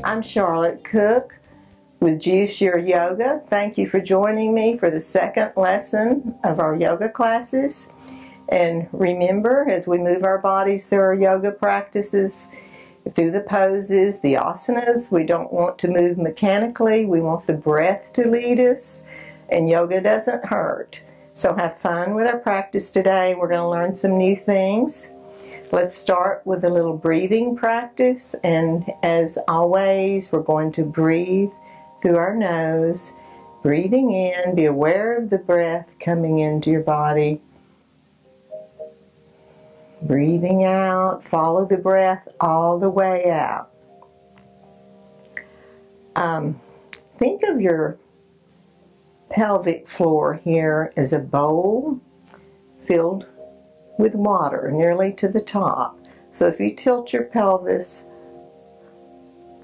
I'm Charlotte Cook with GEUS Your Yoga. Thank you for joining me for the second lesson of our yoga classes. And remember, as we move our bodies through our yoga practices, through the poses, the asanas, we don't want to move mechanically. We want the breath to lead us, and yoga doesn't hurt. So have fun with our practice today. We're going to learn some new things. Let's start with a little breathing practice, and as always, we're going to breathe through our nose, breathing in. Be aware of the breath coming into your body. Breathing out, follow the breath all the way out. Think of your pelvic floor here as a bowl filled with water nearly to the top. So if you tilt your pelvis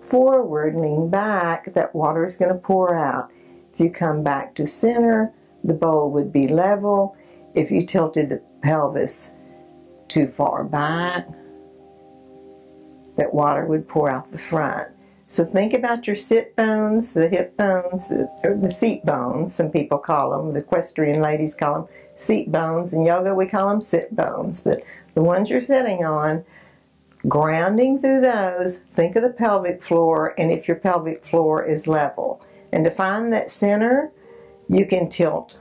forward, lean back, that water is going to pour out. If you come back to center, the bowl would be level. If you tilted the pelvis too far back, that water would pour out the front. So think about your sit bones, the hip bones, or the seat bones, some people call them, the equestrian ladies call them seat bones. In yoga we call them sit bones, but the ones you're sitting on, grounding through those, think of the pelvic floor, and if your pelvic floor is level. And to find that center, you can tilt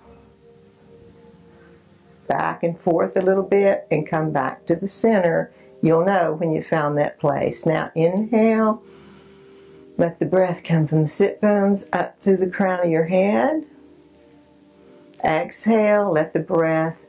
back and forth a little bit and come back to the center. You'll know when you found that place. Now inhale, let the breath come from the sit bones up through the crown of your head. Exhale, let the breath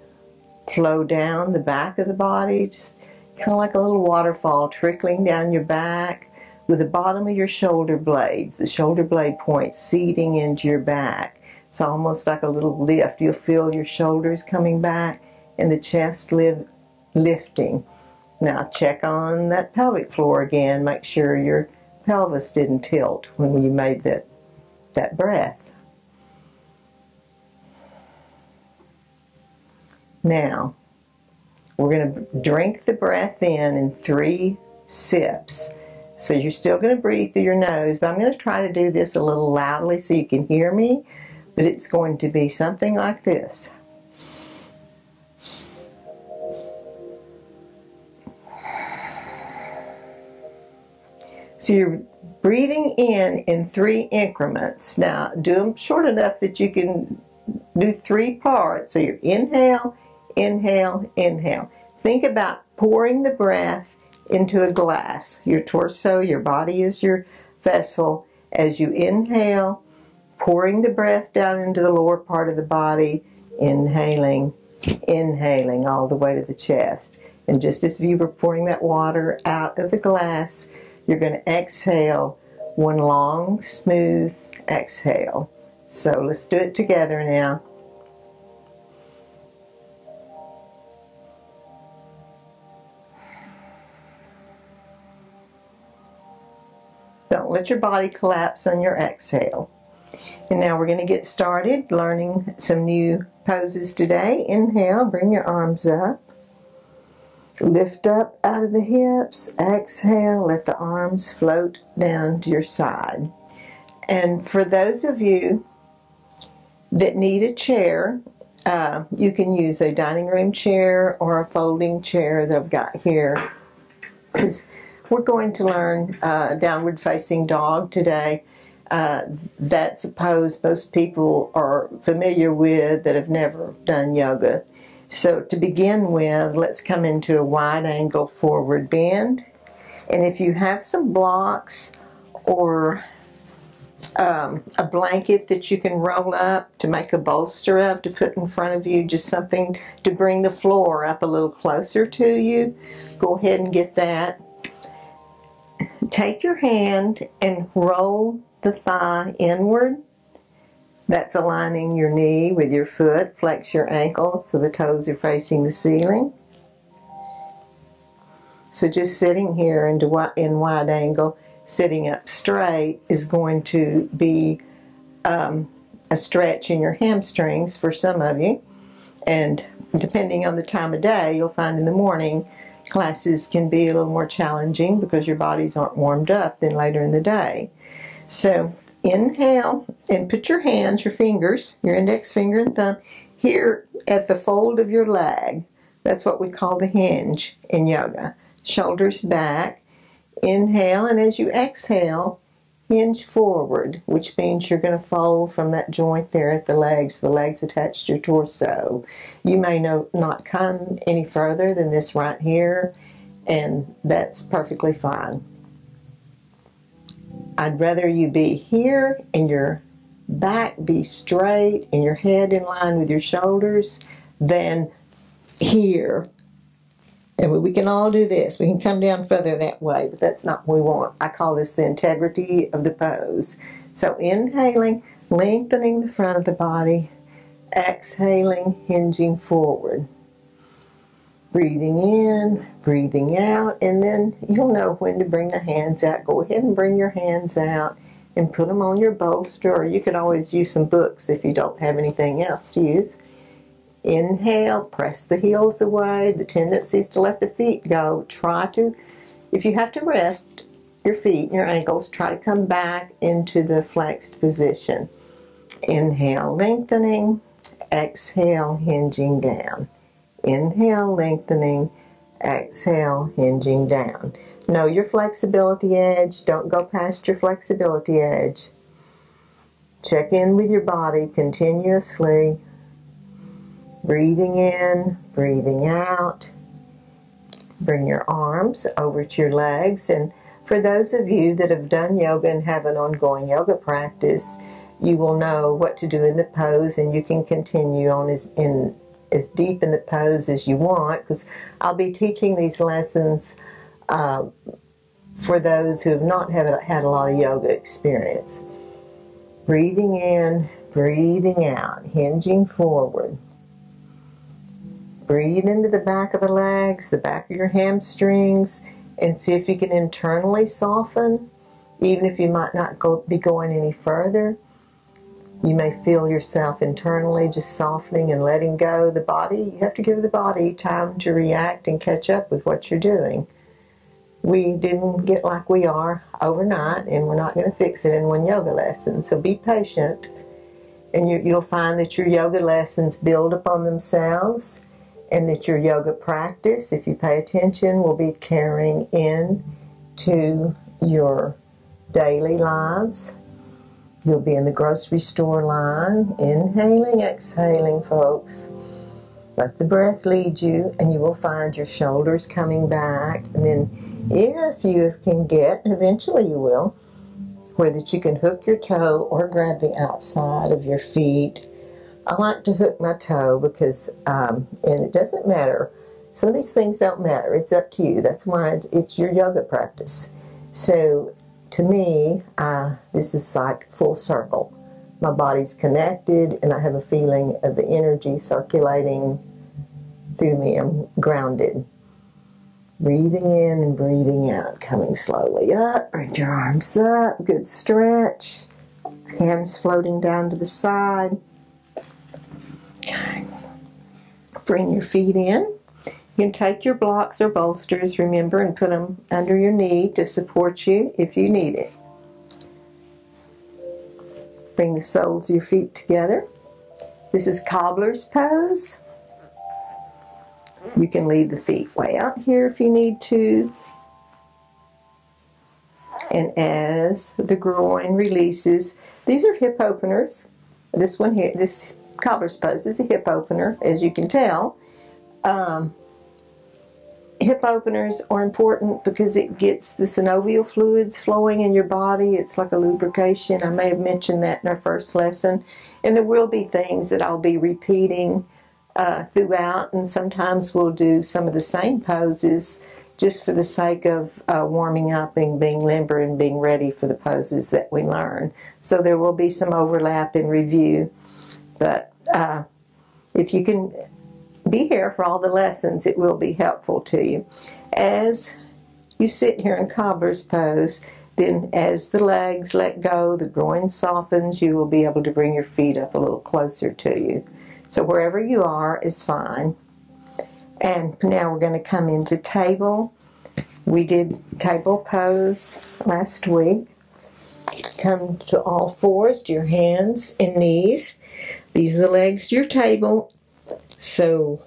flow down the back of the body, just kind of like a little waterfall trickling down your back with the bottom of your shoulder blades, the shoulder blade points seeding into your back. It's almost like a little lift. You'll feel your shoulders coming back and the chest lifting. Now check on that pelvic floor again. Make sure your pelvis didn't tilt when you made that breath. Now, we're going to drink the breath in 3 sips. So you're still going to breathe through your nose, but I'm going to try to do this a little loudly so you can hear me. But it's going to be something like this. So you're breathing in 3 increments. Now do them short enough that you can do 3 parts. So you're inhale, inhale, inhale. Think about pouring the breath into a glass. Your torso, your body is your vessel. As you inhale, pouring the breath down into the lower part of the body, inhaling, inhaling all the way to the chest. And just as you were pouring that water out of the glass, you're going to exhale one long, smooth exhale. So let's do it together now. Don't let your body collapse on your exhale. And now we're going to get started learning some new poses today. Inhale, bring your arms up. Lift up out of the hips. Exhale, let the arms float down to your side. And for those of you that need a chair, you can use a dining room chair or a folding chair that I've got here. We're going to learn downward facing dog today. That's a pose most people are familiar with that have never done yoga. So to begin with, let's come into a wide angle forward bend. And if you have some blocks or a blanket that you can roll up to make a bolster of to put in front of you, just something to bring the floor up a little closer to you, go ahead and get that. Take your hand and roll the thigh inward. That's aligning your knee with your foot. Flex your ankles so the toes are facing the ceiling. So just sitting here in wide angle, sitting up straight is going to be a stretch in your hamstrings for some of you. And depending on the time of day, you'll find in the morning classes can be a little more challenging because your bodies aren't warmed up than later in the day. So inhale and put your hands, your fingers, your index finger and thumb, here at the fold of your leg. That's what we call the hinge in yoga. Shoulders back. Inhale, and as you exhale, hinge forward, which means you're going to fold from that joint there at the legs attached to your torso. You may not come any further than this right here, and that's perfectly fine. I'd rather you be here and your back be straight and your head in line with your shoulders than here. And we can all do this. We can come down further that way, but that's not what we want. I call this the integrity of the pose. So inhaling, lengthening the front of the body. Exhaling, hinging forward. Breathing in, breathing out, and then you'll know when to bring the hands out. Go ahead and bring your hands out and put them on your bolster, or you could always use some books if you don't have anything else to use. Inhale, press the heels away. The tendency is to let the feet go. Try to, if you have to rest your feet and your ankles, try to come back into the flexed position. Inhale, lengthening. Exhale, hinging down. Inhale, lengthening. Exhale, hinging down. Know your flexibility edge. Don't go past your flexibility edge. Check in with your body continuously. Breathing in, breathing out. Bring your arms over to your legs. And for those of you that have done yoga and have an ongoing yoga practice, you will know what to do in the pose, and you can continue on as deep in the pose as you want, because I'll be teaching these lessons for those who have not had a lot of yoga experience. Breathing in, breathing out, hinging forward. Breathe into the back of the legs, the back of your hamstrings, and see if you can internally soften, even if you might not be going any further. You may feel yourself internally just softening and letting go. The body, you have to give the body time to react and catch up with what you're doing. We didn't get like we are overnight, and we're not going to fix it in one yoga lesson. So be patient, and you'll find that your yoga lessons build upon themselves, and that your yoga practice, if you pay attention, will be carrying into your daily lives. You'll be in the grocery store line, inhaling, exhaling, folks. Let the breath lead you, and you will find your shoulders coming back. And then if you can get, eventually you will, where that you can hook your toe or grab the outside of your feet. I like to hook my toe because, and it doesn't matter. Some of these things don't matter. It's up to you. That's why it's your yoga practice. So to me, this is like full circle. My body's connected, and I have a feeling of the energy circulating through me. I'm grounded. Breathing in and breathing out, coming slowly up. Bring your arms up. Good stretch. Hands floating down to the side. Okay. Bring your feet in. You can take your blocks or bolsters, remember, and put them under your knee to support you if you need it. Bring the soles of your feet together. This is Cobblers Pose. You can leave the feet way out here if you need to. And as the groin releases, these are hip openers. This one here, this Cobblers Pose is a hip opener, as you can tell. Hip openers are important because it gets the synovial fluids flowing in your body. It's like a lubrication. I may have mentioned that in our first lesson. And there will be things that I'll be repeating throughout, and sometimes we'll do some of the same poses just for the sake of warming up and being limber and being ready for the poses that we learn. So there will be some overlap in review. But if you can be here for all the lessons, it will be helpful to you. As you sit here in Cobblers Pose, then as the legs let go, the groin softens, you will be able to bring your feet up a little closer to you. So wherever you are is fine. And now we're going to come into table. We did table pose last week. Come to all fours, to your hands and knees. These are the legs to your table. So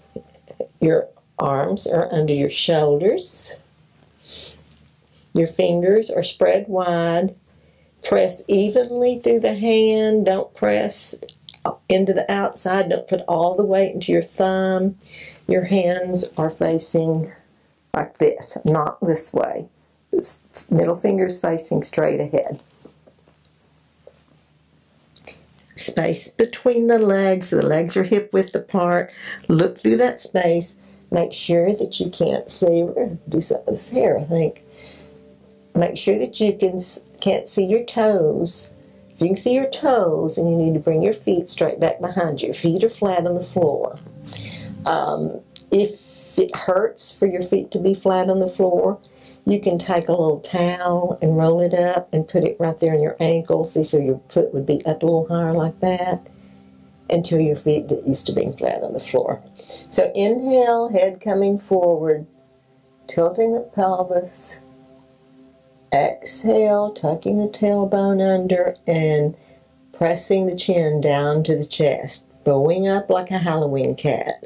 your arms are under your shoulders. Your fingers are spread wide. Press evenly through the hand. Don't press into the outside. Don't put all the weight into your thumb. Your hands are facing like this, not this way. Middle fingers facing straight ahead. Space between the legs. The legs are hip width apart. Look through that space. Make sure that you can't see. We're going to do some of this here, I think. Make sure that you can't see your toes. If you can see your toes, and you need to bring your feet straight back behind you. Your feet are flat on the floor. If it hurts for your feet to be flat on the floor, you can take a little towel and roll it up and put it right there on your ankles. See, so your foot would be up a little higher like that until your feet get used to being flat on the floor. So inhale, head coming forward, tilting the pelvis. Exhale, tucking the tailbone under and pressing the chin down to the chest, bowing up like a Halloween cat.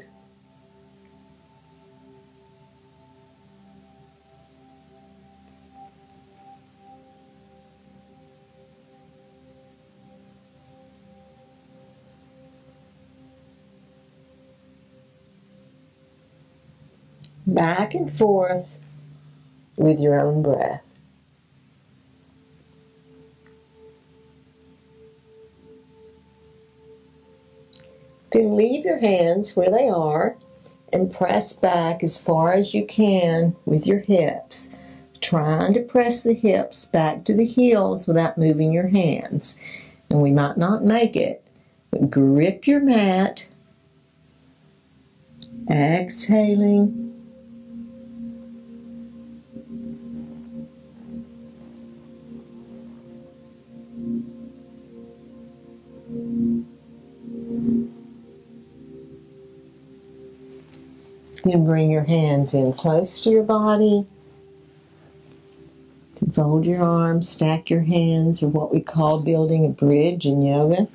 Back and forth with your own breath. Then leave your hands where they are and press back as far as you can with your hips, trying to press the hips back to the heels without moving your hands. And we might not make it, but grip your mat, exhaling. You can bring your hands in close to your body. You can fold your arms, stack your hands, or what we call building a bridge in yoga.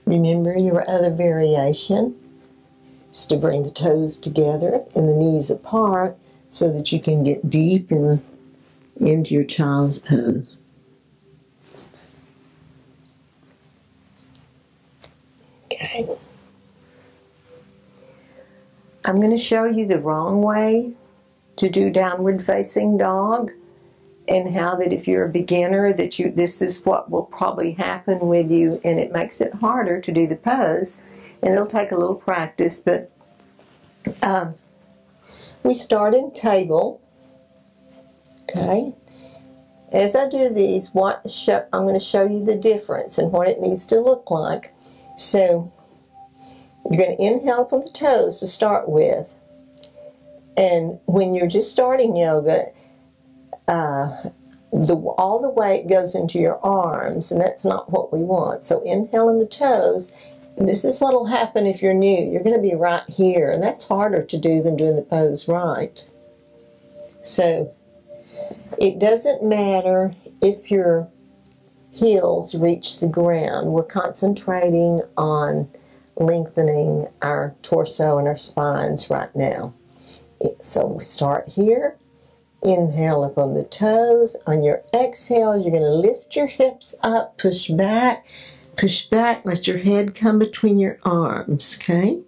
Remember your other variation is to bring the toes together and the knees apart so that you can get deeper into your child's pose. Okay. I'm going to show you the wrong way to do downward facing dog, and how that if you're a beginner that this is what will probably happen with you, and it makes it harder to do the pose, and it'll take a little practice. But we start in table. Okay. As I do these, I'm going to show you the difference and what it needs to look like. So you're going to inhale from the toes to start with. And when you're just starting yoga, all the weight goes into your arms, and that's not what we want. So inhale in the toes. And this is what will happen if you're new. You're going to be right here, and that's harder to do than doing the pose right. So it doesn't matter if your heels reach the ground. We're concentrating on lengthening our torso and our spines right now. So we start here. Inhale up on the toes. On your exhale, you're going to lift your hips up, push back, let your head come between your arms, okay?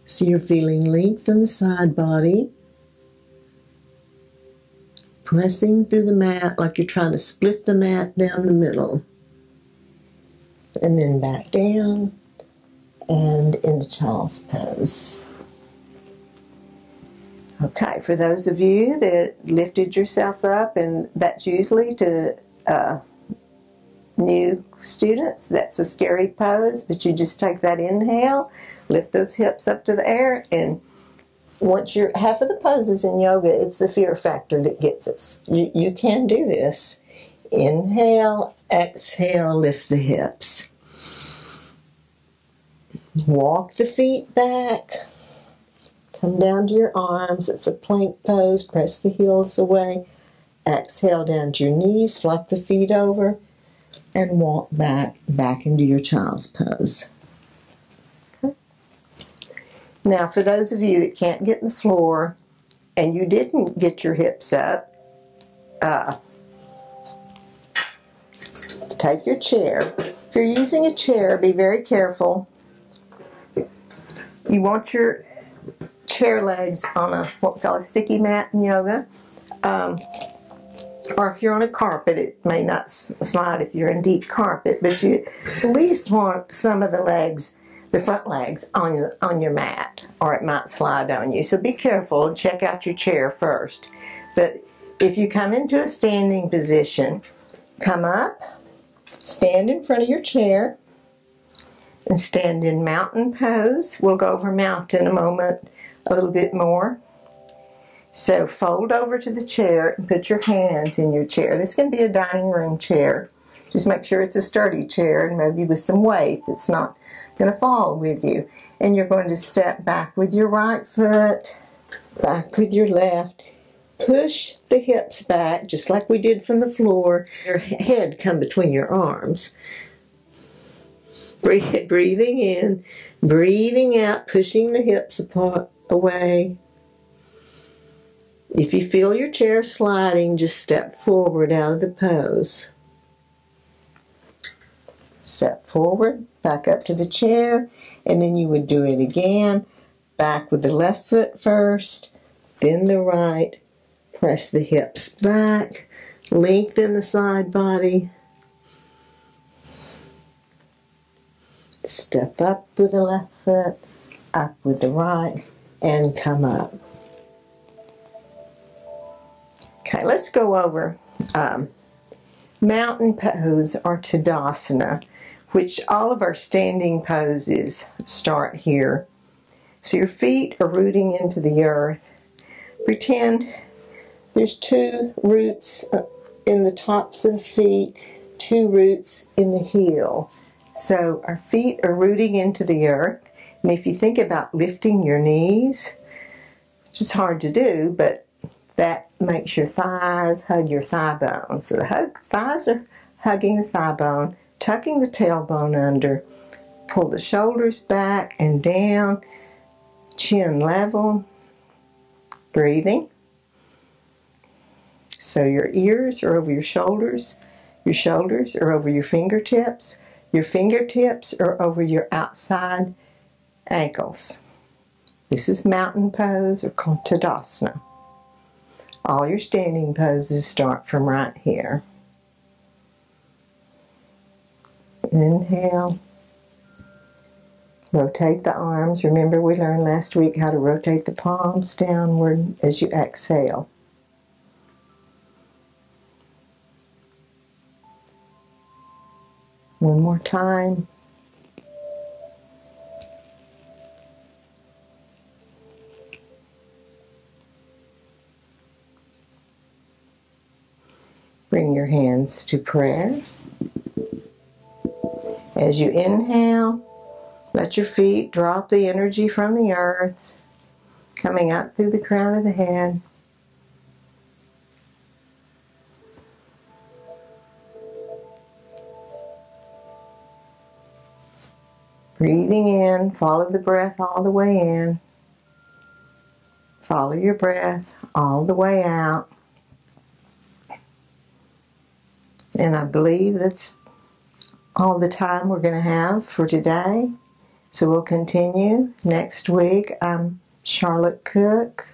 So you're feeling length in the side body. Pressing through the mat like you're trying to split the mat down the middle. And then back down and into child's pose. Okay, for those of you that lifted yourself up, and that's usually to new students, that's a scary pose, but you just take that inhale, lift those hips up to the air, and once you're half of the poses in yoga, it's the fear factor that gets us. You can do this. Inhale, exhale, lift the hips. Walk the feet back. Come down to your arms. It's a plank pose. Press the heels away. Exhale down to your knees. Flop the feet over. And walk back into your child's pose. Okay. Now, for those of you that can't get in the floor and you didn't get your hips up, take your chair. If you're using a chair, be very careful. You want your chair legs on a what we call a sticky mat in yoga. Or if you're on a carpet, it may not slide if you're in deep carpet, but you at least want some of the legs, the front legs, on your mat, or it might slide on you. So be careful and check out your chair first. But if you come into a standing position, come up, stand in front of your chair, and stand in mountain pose. We'll go over mountain in a moment a little bit more. So fold over to the chair and put your hands in your chair. This can be a dining room chair. Just make sure it's a sturdy chair and maybe with some weight that's not going to fall with you. And you're going to step back with your right foot, back with your left. Push the hips back just like we did from the floor. Your head come between your arms. Breathing in, breathing out, pushing the hips apart, away. If you feel your chair sliding, just step forward out of the pose. Step forward, back up to the chair, and then you would do it again. Back with the left foot first, then the right. Press the hips back, lengthen the side body. Step up with the left foot, up with the right, and come up. Okay, let's go over mountain pose or Tadasana, which all of our standing poses start here. So your feet are rooting into the earth. Pretend there's 2 roots in the tops of the feet, 2 roots in the heel. So our feet are rooting into the earth. And if you think about lifting your knees, which is hard to do, but that makes your thighs hug your thigh bone. So the thighs are hugging the thigh bone, tucking the tailbone under. Pull the shoulders back and down, chin level, breathing. So your ears are over your shoulders are over your fingertips are over your outside ankles. This is mountain pose or called Tadasana. All your standing poses start from right here. Inhale. Rotate the arms. Remember we learned last week how to rotate the palms downward as you exhale. One more time. Bring your hands to prayer. As you inhale, let your feet drop the energy from the earth, coming up through the crown of the head. Breathing in, follow the breath all the way in. Follow your breath all the way out. And I believe that's all the time we're going to have for today. So we'll continue next week. I'm Charlotte Cook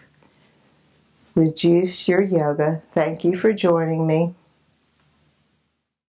with GEUS Your Yoga. Thank you for joining me.